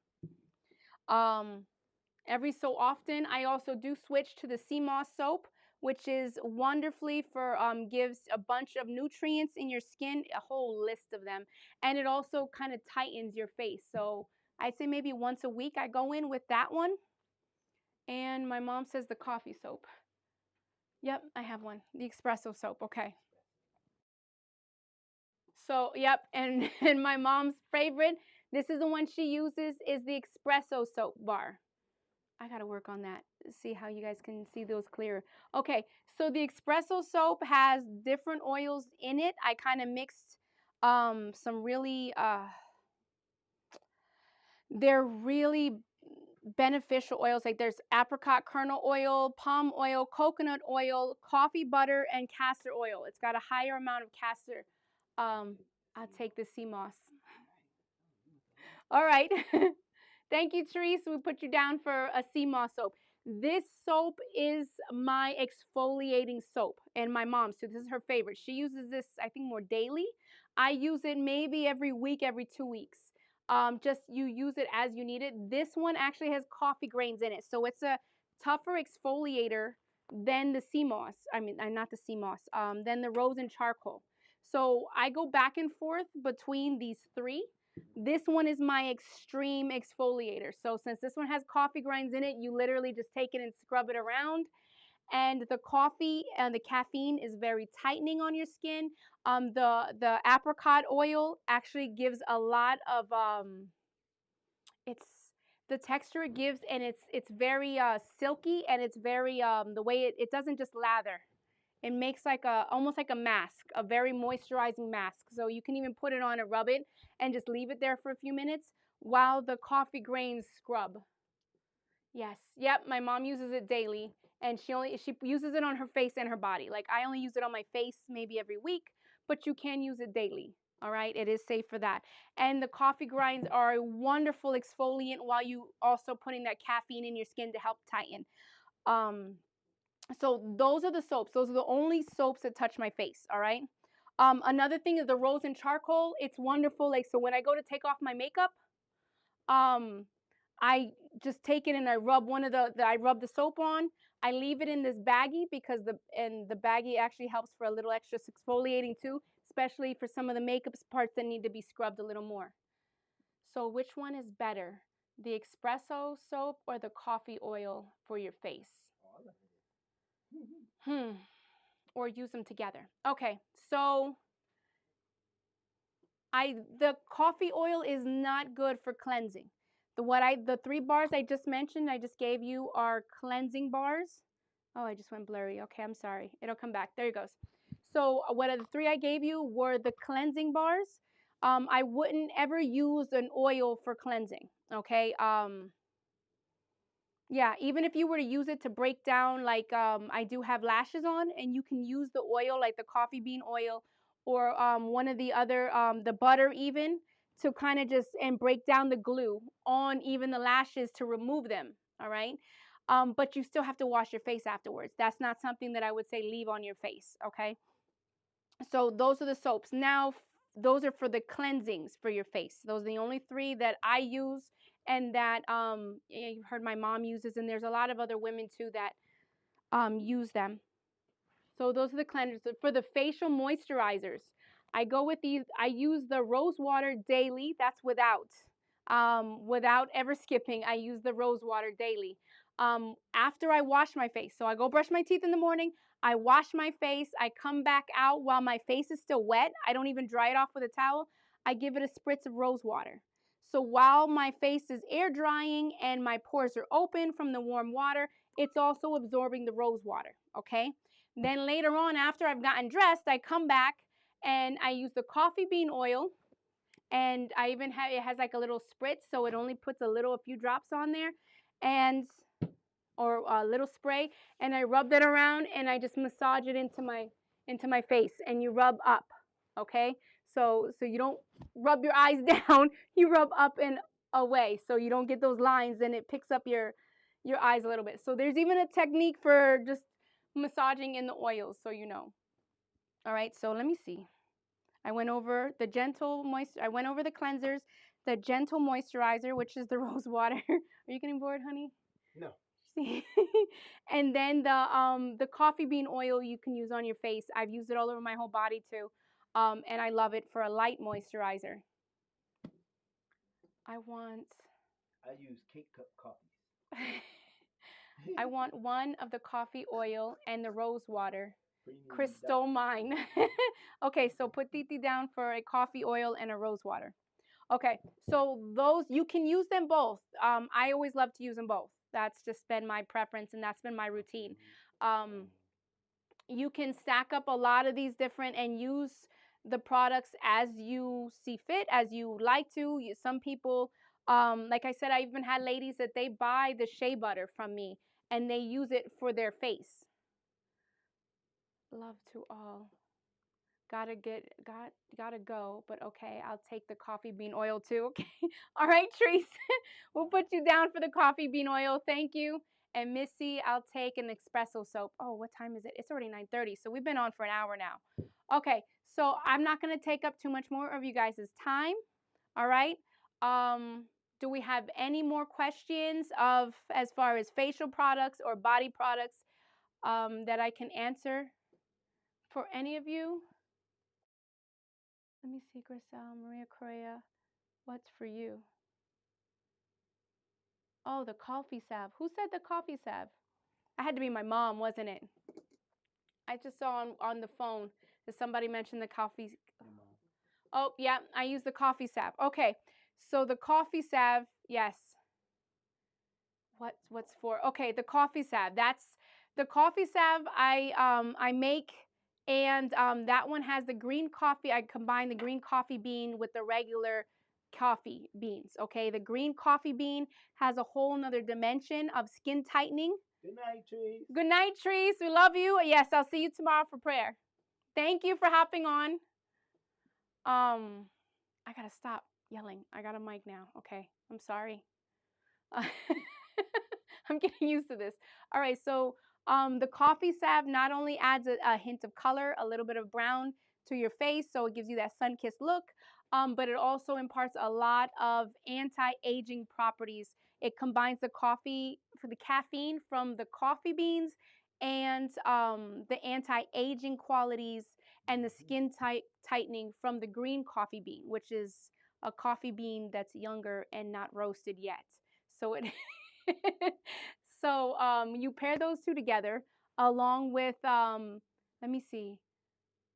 Every so often, I also do switch to the sea moss soap, which is wonderfully for gives a bunch of nutrients in your skin, a whole list of them, and it also kind of tightens your face. So I'd say maybe once a week I go in with that one. And my mom says the coffee soap. Yep, I have one. The espresso soap. Okay. So, yep, and and my mom's favorite, this is the one she uses, is the espresso soap bar. I gotta work on that. See how you guys can see those clearer. Okay, so the espresso soap has different oils in it. I kind of mixed some really they're really beneficial oils. Like there's apricot kernel oil, palm oil, coconut oil, coffee butter, and castor oil. It's got a higher amount of castor. I'll take the sea moss. All right. Thank you, Therese. We put you down for a sea moss soap. This soap is my exfoliating soap, and my mom's too. This is her favorite. She uses this, I think, more daily. I use it maybe every week, every 2 weeks. Just you use it as you need it. This one actually has coffee grains in it, so it's a tougher exfoliator than the sea moss. I mean, not the sea moss. Than the rose and charcoal. So I go back and forth between these three. This one is my extreme exfoliator. So since this one has coffee grinds in it, you literally just take it and scrub it around. And the coffee and the caffeine is very tightening on your skin. The apricot oil actually gives a lot of it's the texture it gives, and it's very silky, and it's very the way it doesn't just lather. It makes like a almost like a mask, a very moisturizing mask. So you can even put it on and rub it and just leave it there for a few minutes while the coffee grains scrub. Yes. Yep, my mom uses it daily, and she uses it on her face and her body. Like I only use it on my face maybe every week, but you can use it daily. All right, it is safe for that. And the coffee grinds are a wonderful exfoliant while you also putting that caffeine in your skin to help tighten. Um, so those are the soaps. Those are the only soaps that touch my face. All right. Another thing is the rose and charcoal. It's wonderful. Like so, when I go to take off my makeup, um, I just take it and I rub I rub the soap on. I leave it in this baggie because the baggie actually helps for a little extra exfoliating too, especially for some of the makeup parts that need to be scrubbed a little more. So which one is better, the espresso soap or the coffee oil for your face? Hmm. Or use them together. Okay, so the coffee oil is not good for cleansing. The 3 bars I just mentioned, I just gave you are cleansing bars. Oh, I just went blurry. Okay, I'm sorry. It'll come back. There it goes. So what are the 3 I gave you were the cleansing bars. I wouldn't ever use an oil for cleansing. Okay. Yeah, even if you were to use it to break down, like I do have lashes on, and you can use the oil, like the coffee bean oil, or one of the other, the butter even, to kind of just and break down the glue on even the lashes to remove them. All right. But you still have to wash your face afterwards. That's not something that I would say leave on your face. Okay. So those are the soaps. Now, those are for the cleansings for your face. Those are the only 3 that I use, and that you heard my mom uses, and there's a lot of other women too that use them. So those are the cleansers. For the facial moisturizers, I go with these. I use the rose water daily. That's without ever skipping. I use the rose water daily. After I wash my face. So I go brush my teeth in the morning. I wash my face. I come back out while my face is still wet. I don't even dry it off with a towel. I give it a spritz of rose water. So while my face is air drying and my pores are open from the warm water, it's also absorbing the rose water. Okay. Then later on, after I've gotten dressed, I come back and I use the coffee bean oil, and I even have it has like a little spritz, so it only puts a few drops on there, and or a little spray, and I rub that around and I just massage it into my face, and you rub up, okay? So you don't rub your eyes down, you rub up and away, so you don't get those lines, and it picks up your eyes a little bit. So there's even a technique for just massaging in the oils, so you know. All right, so let me see. I went over the I went over the cleansers, the gentle moisturizer, which is the rose water. Are you getting bored, honey? No. See? And then the coffee bean oil you can use on your face. I've used it all over my whole body too. And I love it for a light moisturizer. I want I use K-Cup coffees. I want one of the coffee oil and the rose water. Premium Crystal mine. Okay, so put Titi down for a coffee oil and a rose water. Okay, so those you can use them both. I always love to use them both. That's just been my preference and that's been my routine. You can stack up a lot of these different and use the products as you see fit, as you like to. Some people, like I said, I even had ladies that they buy the shea butter from me and they use it for their face. Love to all. Gotta go, but okay, I'll take the coffee bean oil too. Okay. All right, Trace. We'll put you down for the coffee bean oil. Thank you. And Missy, I'll take an espresso soap. Oh, what time is it? It's already 9:30, so we've been on for an hour now. Okay, so I'm not gonna take up too much more of you guys' time. All right. Do we have any more questions of as far as facial products or body products that I can answer for any of you? Let me see, Grisel, Maria Correa. What's for you? Oh, the coffee salve. Who said the coffee salve? I had to be my mom, wasn't it? I just saw on the phone that somebody mentioned the coffee. Oh, yeah, I use the coffee salve. Okay, so the coffee salve, yes. What's for? Okay, the coffee salve. That's the coffee salve I make, and that one has the green coffee. I combine the green coffee bean with the regular coffee beans. Okay, the green coffee bean has a whole nother dimension of skin tightening. Good night, trees. Good night, trees. We love you. Yes, I'll see you tomorrow for prayer. Thank you for hopping on. I gotta stop yelling. I got a mic now. Okay, I'm sorry. I'm getting used to this. All right, so the coffee salve not only adds a hint of color, a little bit of brown to your face, so it gives you that sun-kissed look, but it also imparts a lot of anti-aging properties. It combines the coffee for the caffeine from the coffee beans and the anti-aging qualities and the skin tightening from the green coffee bean, which is a coffee bean that's younger and not roasted yet. So it so you pair those two together along with let me see.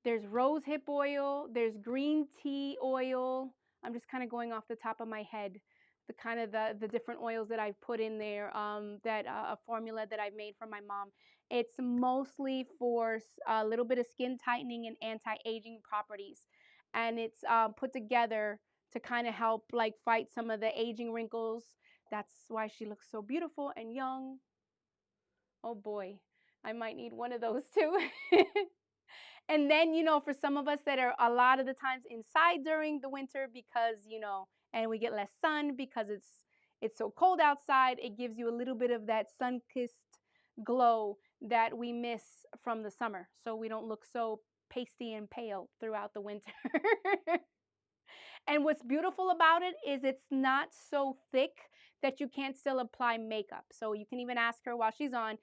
There's rose hip oil, there's green tea oil. I'm just kind of going off the top of my head, the kind of the different oils that I've put in there. That a formula that I've made for my mom. It's mostly for a little bit of skin tightening and anti-aging properties, and it's put together to kind of help like fight some of the aging wrinkles. That's why she looks so beautiful and young. Oh boy, I might need one of those too. And then, for some of us that are a lot of the times inside during the winter because, and we get less sun because it's so cold outside, it gives you a little bit of that sun-kissed glow that we miss from the summer. So we don't look so pasty and pale throughout the winter. And what's beautiful about it is it's not so thick that you can't still apply makeup. So you can even ask her while she's on,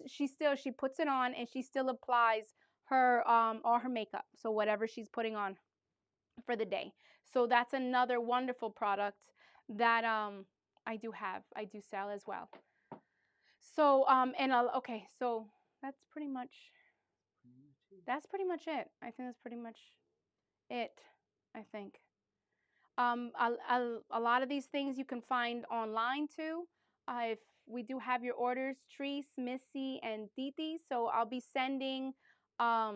she puts it on and she still applies her all her makeup. So whatever she's putting on for the day. So that's another wonderful product that I do sell as well. So okay, so that's pretty much it. I think that's pretty much it, I think. A lot of these things you can find online too. If we do have your orders, Treese, Missy, and Diti, so I'll be sending a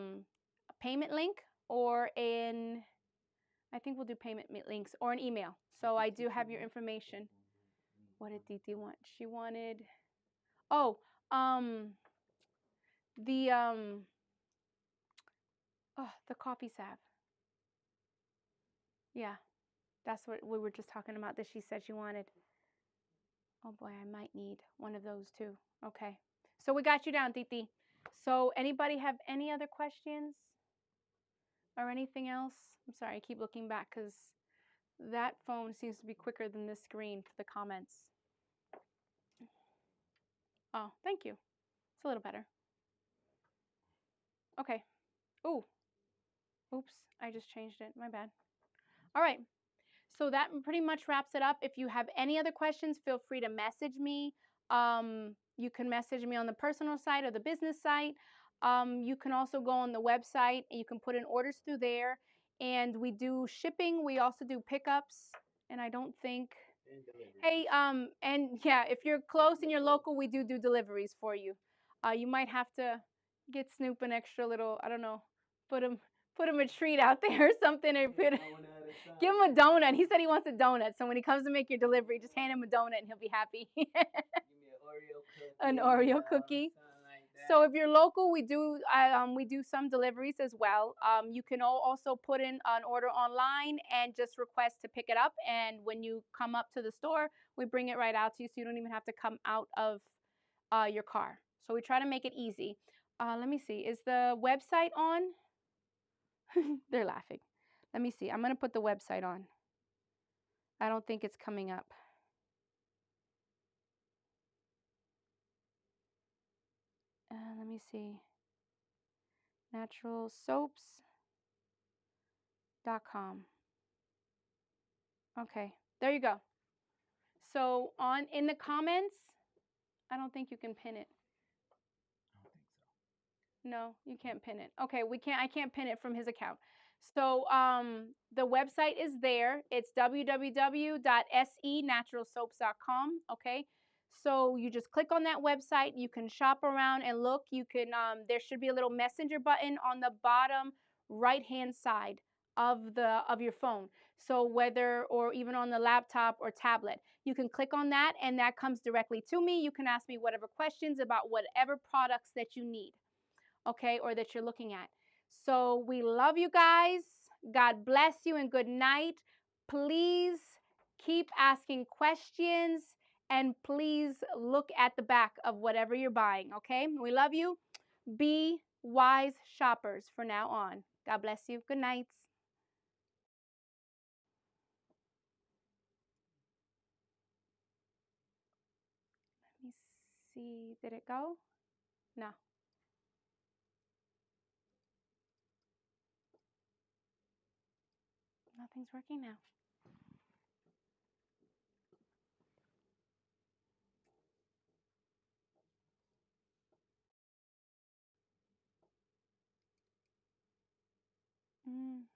payment link or I think we'll do payment links or an email. So I do have your information. What did Diti want? She wanted, oh, the the coffee salve. Yeah, that's what we were just talking about that she said she wanted. Oh boy, I might need one of those too. Okay. So we got you down, Titi. So anybody have any other questions? or anything else? I'm sorry, I keep looking back because that phone seems to be quicker than this screen for the comments. Oh, thank you. It's a little better. Okay. Ooh. Oops, I just changed it. My bad. All right. So that pretty much wraps it up. If you have any other questions, feel free to message me. You can message me on the personal site or the business site. You can also go on the website and you can put in orders through there. And we do shipping. We also do pickups. And I don't think. Hey, and yeah, if you're close and you're local, we do deliveries for you. You might have to get Snoop an extra little, I don't know, put him a treat out there or something, or give him a donut. He said he wants a donut, so when he comes to make your delivery, just hand him a donut and he'll be happy. An Oreo cookie. So if you're local, we do some deliveries as well. You can also put in an order online and just request to pick it up. And when you come up to the store, we bring it right out to you, so you don't even have to come out of your car. So we try to make it easy. Let me see. Is the website on? They're laughing. Let me see. I'm going to put the website on. I don't think it's coming up. Let me see. naturalsoaps.com. Okay, there you go. So in the comments, I don't think you can pin it. I don't think so. No, you can't pin it. Okay, I can't pin it from his account. So the website is there. It's www.senaturalsoaps.com. Okay. So you just click on that website. You can shop around and look. You can there should be a little messenger button on the bottom right-hand side of your phone. So whether or even on the laptop or tablet, you can click on that and that comes directly to me. You can ask me whatever questions about whatever products that you need, okay, or that you're looking at. So we love you guys. God bless you and good night. Please keep asking questions and please look at the back of whatever you're buying, okay? We love you. Be wise shoppers from now on. God bless you. Good night. Let me see. Did it go? No. Nothing's working now. Mm.